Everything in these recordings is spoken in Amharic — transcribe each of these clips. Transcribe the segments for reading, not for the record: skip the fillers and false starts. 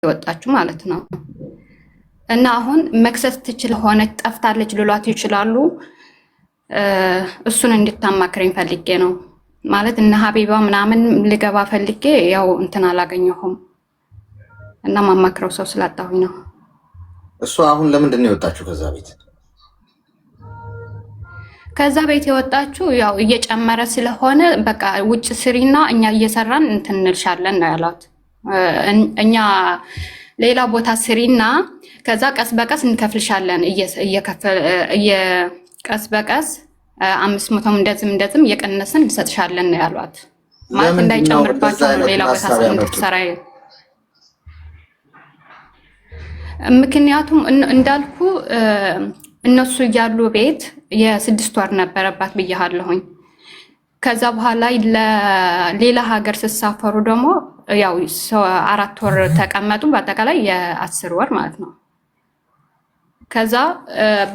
የወጣችሁ ማለት ነው። እና አሁን መክሰስ ትችል ሆነ ጠፍታለች ልሏት ይችላሉ። እሱን እንድታማክረኝ ፈልጌ ነው ማለት እነ ሀቢባ ምናምን ልገባ ፈልጌ ያው እንትን አላገኘሁም እና ማማክረው ሰው ስላጣሁኝ ነው። እሱ አሁን ለምንድን ነው የወጣችሁ ከዛ ቤት? ከዛ ቤት የወጣችሁ ያው እየጨመረ ስለሆነ በቃ ውጭ ስሪና እኛ እየሰራን እንትን እንልሻለን ነው ያሏት። እኛ ሌላ ቦታ ስሪና ከዛ ቀስ በቀስ እንከፍልሻለን ቀስ በቀስ 500 እንደዝም እየቀነስን እንሰጥሻለን ነው ያሏት። ማለት እንዳይጨምርባቸው ነው ሌላ ቦታ እንድትሰራ። ምክንያቱም እንዳልኩ እነሱ እያሉ ቤት የ6 ወር ነበረባት ብያለሁኝ። ከዛ በኋላ ለሌላ ሀገር ስትሳፈሩ ደግሞ ያው 4 ወር ተቀመጡ፣ በአጠቃላይ የ10 ወር ማለት ነው። ከዛ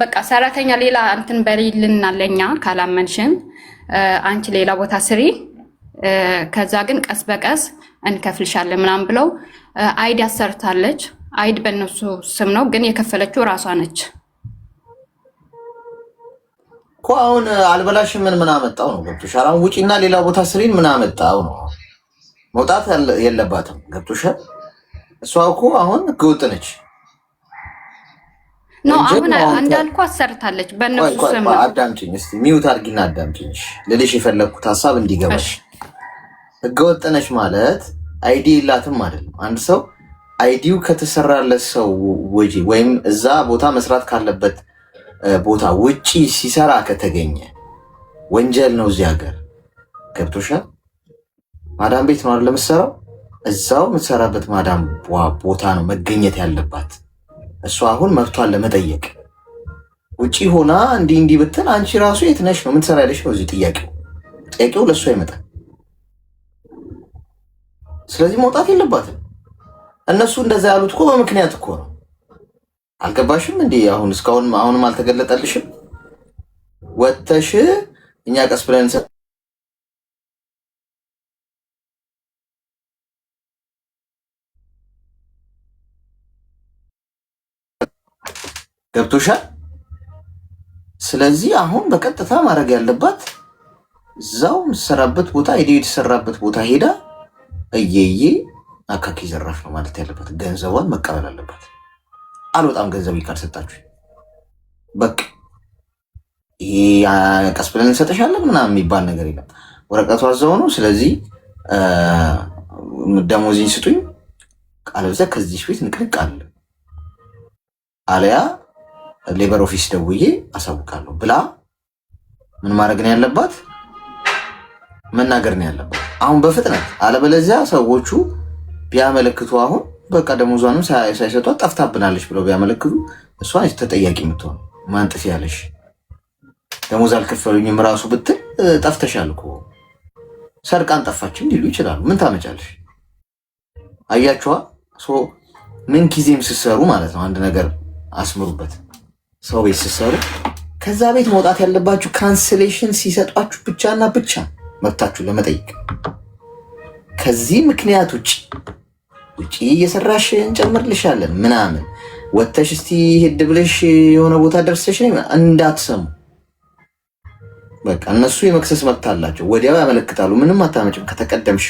በቃ ሰራተኛ ሌላ እንትን በሌልና ለኛ ካላመንሽን አንቺ ሌላ ቦታ ስሪ፣ ከዛ ግን ቀስ በቀስ እንከፍልሻለን ምናምን ብለው አይድ ያሰርታለች። አይድ በእነሱ ስም ነው ግን የከፈለችው ራሷ ነች እኮ። አሁን አልበላሽም ምን አመጣው ነው ገብቶሻል። አሁን ውጪና ሌላ ቦታ ስሪን ምን አመጣው ነው። መውጣት የለባትም ገብቶሻል። እሷ እኮ አሁን ህገወጥ ነች። ነው አሁን እንዳልኩ አሰርታለች በእነሱ ስም። አዳምጪኝ እስቲ ሚውት አድርጊና አዳምጪኝ ልልሽ የፈለግኩት ሀሳብ እንዲገባሽ። ህገወጥ ነች ማለት አይዲ የላትም አይደለም። አንድ ሰው አይዲው ከተሰራለት ሰው ወይም እዛ ቦታ መስራት ካለበት ቦታ ውጪ ሲሰራ ከተገኘ ወንጀል ነው እዚህ ሀገር ገብቶሻል። ማዳም ቤት ነው አይደል የምትሰራው፣ እዛው የምትሰራበት ማዳም ቦታ ነው መገኘት ያለባት። እሷ አሁን መብቷን ለመጠየቅ ውጪ ሆና እንዲህ ብትል አንቺ ራሱ የት ነሽ ነው ምን ትሰሪያለሽ ነው እዚህ ጥያቄው ለእሷ ይመጣል። ስለዚህ መውጣት የለባትም። እነሱ እንደዛ ያሉት እኮ በምክንያት እኮ ነው። አልገባሽም እንዴ? አሁንም አልተገለጠልሽም? ወተሽ እኛ ቀስ ብለን ገብቶሻል። ስለዚህ አሁን በቀጥታ ማድረግ ያለባት እዛው የምትሰራበት ቦታ የተሰራበት ቦታ ሄዳ እየዬ አካኪ ዘራፍ ነው ማለት ያለበት። ገንዘቧን መቀበል አለባት። አልወጣም ገንዘብ ካልሰጣችሁ በቃ ይሄ ቀስ ብለን እንሰጥሻለን ምናምን የሚባል ነገር የለም። ወረቀቱ አዘው ነው። ስለዚህ ደሞዜን ስጡኝ፣ አለበለዚያ ከዚህ ቤት ንቅንቅ አለ አለያ ሌበር ኦፊስ ደውዬ አሳውቃለሁ ብላ ምን ማድረግ ነው ያለባት? መናገር ነው ያለባት አሁን በፍጥነት። አለበለዚያ ሰዎቹ ቢያመለክቱ አሁን በቃ ደሞዟንም ሳይሰጧት ጠፍታብናለች ብለው ቢያመለክቱ እሷ ተጠያቂ የምትሆን ማንጥፍ ያለሽ ደሞዝ አልከፈሉኝም ራሱ ብትል ጠፍተሻል እኮ ሰርቃን ጠፋችም ሊሉ ይችላሉ። ምን ታመጫለሽ? አያችኋ። ምን ጊዜም ስትሰሩ ማለት ነው አንድ ነገር አስምሩበት። ሰው ቤት ስትሰሩ ከዛ ቤት መውጣት ያለባችሁ ካንስሌሽን ሲሰጧችሁ ብቻና ብቻ መብታችሁ ለመጠየቅ። ከዚህ ምክንያት ውጪ እየሰራሽ እንጨምርልሻለን ምናምን ወተሽ እስቲ ሄድ ብለሽ የሆነ ቦታ ደርሰሽ እንዳትሰሙ። በቃ እነሱ የመክሰስ መብት አላቸው። ወዲያው ያመለክታሉ። ምንም አታመጭም ከተቀደምሽ።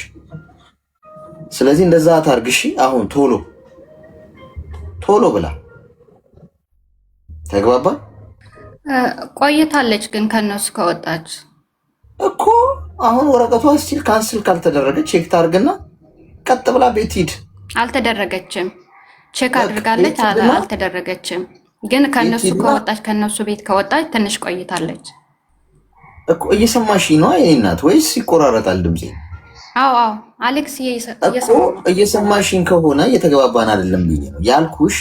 ስለዚህ እንደዛ ታርግሺ። አሁን ቶሎ ብላ ተግባባ። ቆይታለች ግን ከነሱ ከወጣች እኮ አሁን ወረቀቷ ስቲል ካንስል ካልተደረገ ቼክ ታርግና ቀጥ ብላ ቤት ሂድ። አልተደረገችም። ቼክ አድርጋለች፣ አልተደረገችም። ግን ከነሱ ከወጣች ከነሱ ቤት ከወጣች ትንሽ ቆይታለች እኮ። እየሰማሽ ነው የኔ እናት ወይስ ይቆራረጣል ድምጼ? አዎ አሌክስ እየሰማሽኝ ከሆነ እየተገባባን አይደለም ብዬ ነው ያልኩሽ።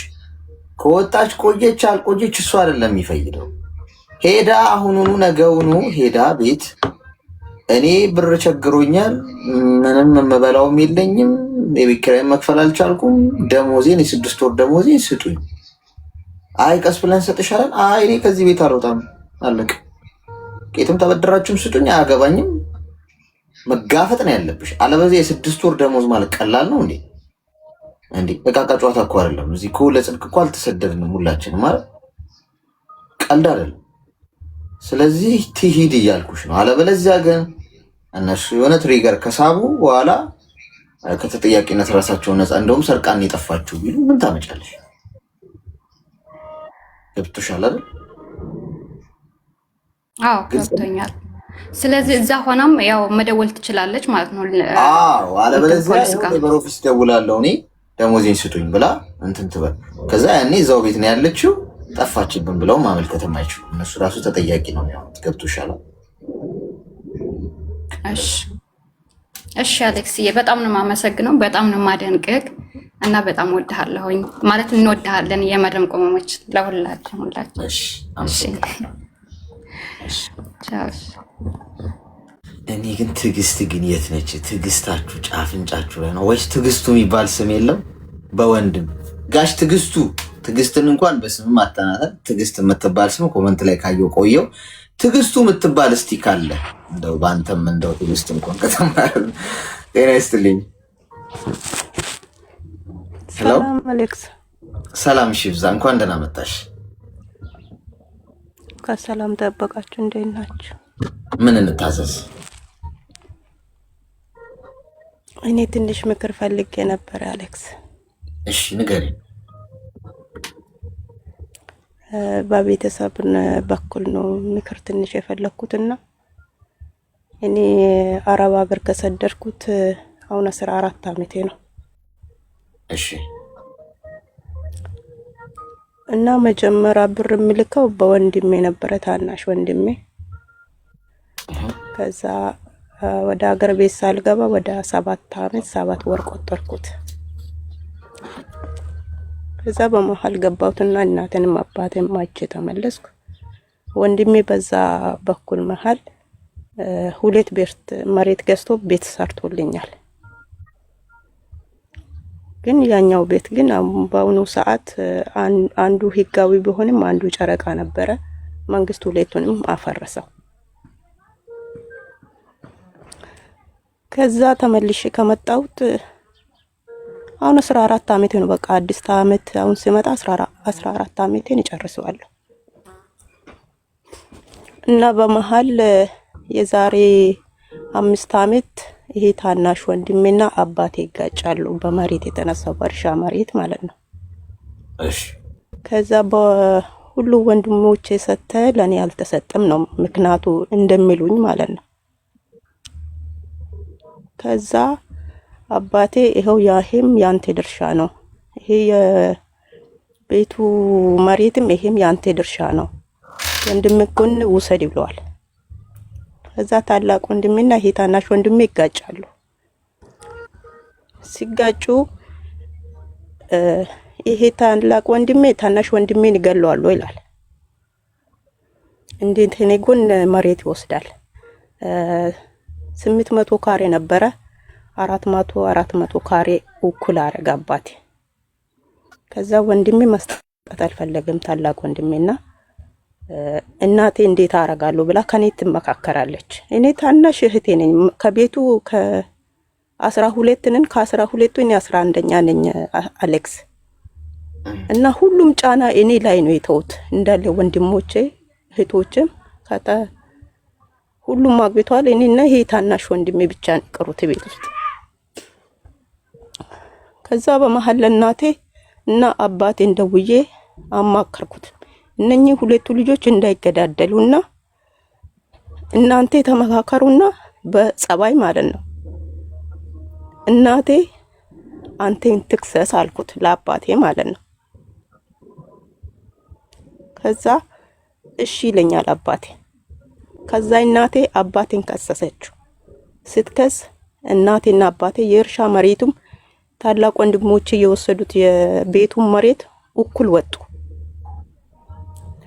ከወጣች ቆየች አልቆየች እሱ አይደለም የሚፈይደው። ሄዳ አሁኑኑ ነገውኑ ሄዳ ቤት እኔ ብር ቸግሮኛል፣ ምንም የምበላውም የለኝም፣ የቤት ኪራይ መክፈል አልቻልኩም፣ ደሞዜን የ6 ወር ደሞዜን ስጡኝ። አይ ቀስ ብለን እንሰጥሻለን። አይ እኔ ከዚህ ቤት አልወጣም፣ አለቅ። ቄትም ተበድራችሁም ስጡኝ፣ አያገባኝም። መጋፈጥ ነው ያለብሽ። አለበዚያ የ6 ወር ደሞዝ ማለት ቀላል ነው እንዴ? እንዴ እቃቃ ጨዋታ እኮ አይደለም። እዚህ እኮ ለጽድቅ እኮ አልተሰደድንም ሁላችንም ማለት ቀልድ አይደለም። ስለዚህ ትሂድ እያልኩሽ ነው። አለበለዚያ ግን እነሱ የሆነ ትሪገር ከሳቡ በኋላ ከተጠያቂነት ራሳቸውን ነፃ እንደውም ሰርቃን የጠፋችሁ ቢሉ ምን ታመጫለሽ? ገብቶሻል አይደል? አዎ ገብቶኛል። ስለዚህ እዛ ሆናም ያው መደወል ትችላለች ማለት ነው። አዎ አለበለዚያ ሌበር ኦፊስ ደውላለሁ እኔ ደሞዜን ስጡኝ ብላ እንትን ትበል። ከዛ ያኔ እዛው ቤት ነው ያለችው ጠፋችብን ብለው ማመልከትም አይችሉም። እነሱ ራሱ ተጠያቂ ነው የሚሆኑት። ገብቶሻል? እሺ እሺ አሌክስዬ በጣም ነው የማመሰግነው። በጣም ነው የማደንቅህ እና በጣም ወድሃለሁኝ ማለት እንወድሃለን። የመድረም ቅመሞች ለሁላችን ሁላችን። እሺ እኔ ግን ትዕግስት ግን የት ነች? ትዕግስታችሁ ጫፍንጫችሁ ላይ ነው ወይስ ትዕግስቱ የሚባል ስም የለም? በወንድም ጋሽ ትዕግስቱ ትዕግስትን እንኳን በስም አጠናታል። ትዕግስት የምትባል ስም ኮመንት ላይ ካየው ቆየው። ትዕግስቱ የምትባል እስቲ ካለ እንደው ባንተም እንደው ትዕግስት እንኳን ከተማረ ጤና ይስጥልኝ። ሰላም አሌክስ። ሰላም ሽብዛ፣ እንኳን ደህና መጣሽ። ከሰላም ጠበቃችሁ። እንዴት ናችሁ? ምን እንታዘዝ? እኔ ትንሽ ምክር ፈልጌ ነበር አሌክስ። እሺ ንገሪ። በቤተሰብ በኩል ነው ምክር ትንሽ የፈለኩትና እኔ አረብ ሀገር ከሰደድኩት አሁን 14 ዓመቴ ነው። እሺ እና መጀመሪያ ብር ምልከው በወንድሜ ነበረ፣ ታናሽ ወንድሜ። ከዛ ወደ ሀገር ቤት ሳልገባ ወደ 7 ዓመት 7 ወር ቆጠርኩት። ከዛ በመሃል ገባሁትና እናቴንም አባቴም አይቼ ተመለስኩ። ወንድሜ በዛ በኩል መሃል 2 ቤት መሬት ገዝቶ ቤት ሰርቶልኛል። ግን ያኛው ቤት ግን በአሁኑ ሰዓት አንዱ ህጋዊ ቢሆንም አንዱ ጨረቃ ነበረ። መንግስት ሁለቱንም አፈረሰው። ከዛ ተመልሼ ከመጣሁት አሁን 14 ዓመቴ ነው። በቃ አዲስ ዓመት አሁን ሲመጣ 14 ዓመቴን እጨርሰዋለሁ። እና በመሃል የዛሬ 5 ዓመት ይሄ ታናሽ ወንድሜና አባቴ ይጋጫሉ በመሬት የተነሳው በእርሻ መሬት ማለት ነው። እሺ ከዛ በሁሉ ወንድሞቼ ሰተ ለኔ አልተሰጠም ነው ምክንያቱ እንደሚሉኝ ማለት ነው። ከዛ አባቴ ይሄው ያሄም ያንተ ድርሻ ነው፣ ይሄ የቤቱ መሬትም ይሄም ያንተ ድርሻ ነው፣ ወንድምኩን ውሰድ ብለዋል። ከዛ ታላቅ ወንድሜና ይሄ ታናሽ ወንድሜ ይጋጫሉ። ሲጋጩ ይሄ ታላቅ ወንድሜ ታናሽ ወንድሜን ይገለዋል ይላል። እንዴት እኔ ጎን መሬት ይወስዳል። 800 ካሬ ነበረ፣ 400 ካሬ እኩል አረጋ አባቴ። ከዛ ወንድሜ መስጠት አልፈለገም ታላቅ ወንድሜና እናቴ እንዴት አረጋለሁ ብላ ከኔ ትመካከራለች። እኔ ታናሽ እህቴ ነኝ። ከቤቱ ከ12 ነን። ከ12 እኔ 11ኛ ነኝ አሌክስ። እና ሁሉም ጫና እኔ ላይ ነው የተውት እንዳለ ወንድሞቼ እህቶችም ሁሉም አግብተዋል። እኔና ይሄ ታናሽ ወንድሜ ብቻ ነው ቀሩት ቤት ውስጥ። ከዛ በመሃል እናቴ እና አባቴ እንደውዬ አማከርኩት እነኚህ 2 ልጆች እንዳይገዳደሉና እናንተ ተመካከሩና በጸባይ ማለት ነው እናቴ አንተን ትክሰስ አልኩት ለአባቴ ማለት ነው። ከዛ እሺ ይለኛል አባቴ። ከዛ እናቴ አባቴን ከሰሰችው። ስትከስ እናቴና አባቴ የእርሻ መሬቱም ታላቅ ወንድሞቼ የወሰዱት የቤቱን መሬት እኩል ወጡ።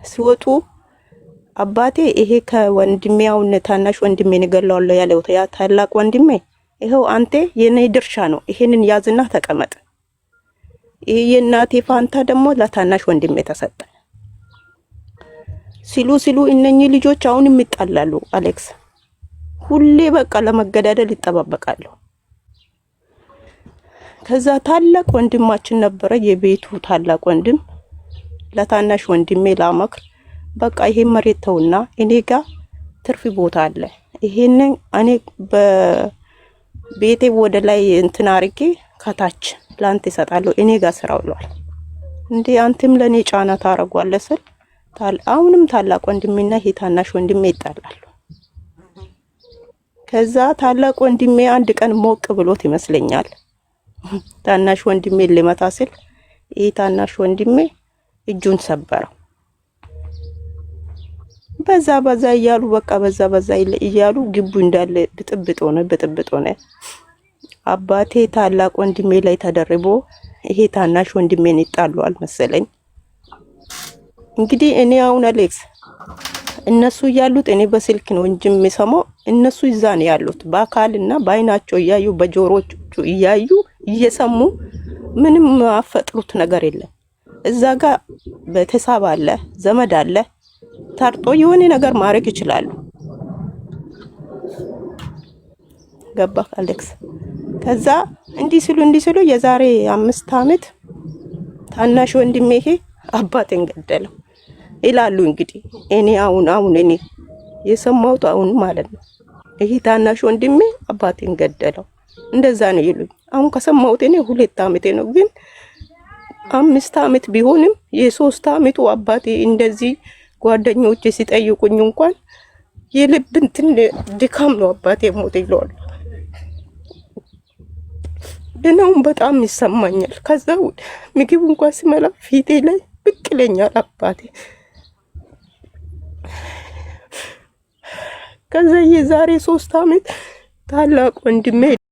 ሲወጡ አባቴ ይሄ ከወንድሜያውን ታናሽ ወንድሜ ንገለዋለሁ ያለው ያ ታላቅ ወንድሜ ይሄው አንተ የኔ ድርሻ ነው፣ ይሄንን ያዝና ተቀመጥ፣ ይሄ የእናቴ ፋንታ ደግሞ ለታናሽ ወንድሜ ተሰጠ ሲሉ እነኚህ ልጆች አሁንም ይጣላሉ አሌክስ። ሁሌ በቃ ለመገዳደል ይጠባበቃሉ። ከዛ ታላቅ ወንድማችን ነበረ የቤቱ ታላቅ ወንድም ለታናሽ ወንድሜ ላመክር በቃ ይሄ መሬት ተውና እኔ ጋር ትርፍ ቦታ አለ ይሄንን እኔ በቤቴ ወደ ላይ እንትን አርጌ ከታች ላንተ ይሰጣለሁ እኔ ጋር ስራው ይሏል እንዴ አንተም ለኔ ጫና ታረጋለህ ስል አሁንም ታላቅ ወንድሜና ይሄ ታናሽ ወንድሜ ይጣላሉ ከዛ ታላቅ ወንድሜ አንድ ቀን ሞቅ ብሎት ይመስለኛል ታናሽ ወንድሜ ሊመታ ሲል ይሄ ታናሽ ወንድሜ እጁን ሰበረው በዛ እያሉ በቃ በዛ እያሉ ግቡ እንዳለ ብጥብጥ ሆነ አባቴ ታላቅ ወንድሜ ላይ ተደርቦ ይሄ ታናሽ ወንድሜን ይጣሏል መሰለኝ እንግዲህ እኔ አሁን አሌክስ እነሱ ያሉት እኔ በስልክ ነው እንጂ የሚሰማው እነሱ እዛ ነው ያሉት በአካልና በአይናቸው እያዩ በጆሮቹ እያዩ እየሰሙ ምንም አፈጥሩት ነገር የለም እዛ ጋር ቤተሰብ አለ ዘመድ አለ ታርጦ የሆነ ነገር ማድረግ ይችላሉ ገባ አሌክስ ከዛ እንዲህ ሲሉ የዛሬ 5 አመት ታናሽ ወንድሜ ይሄ አባቴን ገደለው ይላሉ እንግዲህ እኔ አሁን እኔ የሰማሁት አሁን ማለት ነው ይሄ ታናሽ ወንድሜ አባቴን ገደለው እንደዛ ነው ይሉኝ አሁን ከሰማሁት እኔ 2 አመቴ ነው ግን 5 አመት ቢሆንም የ3 አመቱ አባቴ እንደዚህ ጓደኞቼ ሲጠይቁኝ እንኳን የልብ እንትን ድካም ነው አባቴ ሞተ ይሏል ደናውን በጣም ይሰማኛል ከዛ ምግብ እንኳን ሲመላ ፊቴ ላይ ብቅለኛል አባቴ ከዛ የዛሬ 3 አመት ታላቅ ወንድሜ